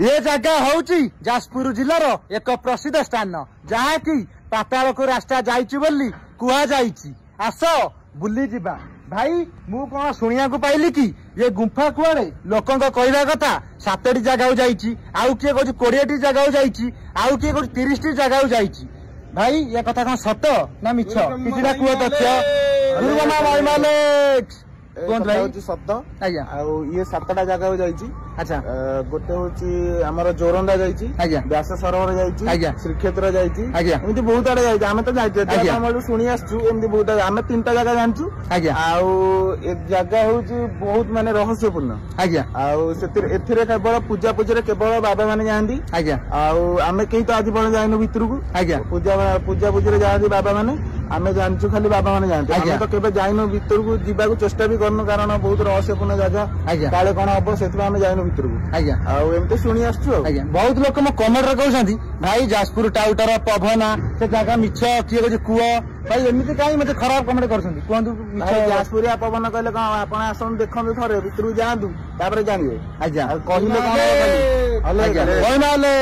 ये जगह होची जाजपुर जिलार एक प्रसिद्ध स्थान जहाँ की पाताल को रास्ता जाइची बोली कुआ जाइची। आस बुली जिबा भाई मु कौन शुणिया को पाइली कि ये गुंफा कुआड़े लोकों कहवा कथा 7टी जगह जाइची आउ किए कहूँ 20टी जगह जाइची आउ किए कहूँ 30टी जगह जाइची। भाई ये कथा कौन सत ना मिछ किछिटा कुह तथ्य गुरुबना भाई मालिक सत ये 7टा जगह जाइची। अच्छा गोटे हूँ आमर जोरंदा जाइची, व्यास सरोवर जाइची, श्रीक्षेत्र जाइची, एमती बहुत आड़े जाइची। आमे तो जाइए शुणी आसु एमती बहुत आमे 3टा जगह जानचु। जगह हूँ बहुत माने रहस्यपूर्ण। एथिरे केवल पूजा पूजा केवल बाबा मैंने जाती। आमे कहीं तो आज पर्यटन जाइनु भितर को पूजा पूजा जाती बाबा मैंने आमे जानचु खाली बाबा मैंने जानते। आमे तो केबे जाइनु भितर को जीवा को चेष्टा भी करनु कारण बहुत रहस्यपूर्ण जगह काले कौन हम से आमे जाइनु भितर को एमती शुणी आसु। बहुत लोक मो कमेंट कहते भाई जाजपुर टाउटर पवना से जगह मिछ किए कहे कुह भाई एमती कहीं मत खराब कमेंट कर जाजपुरिया पवन कहले कौन आप आसन देखते थे भितर जातु जानवे कहले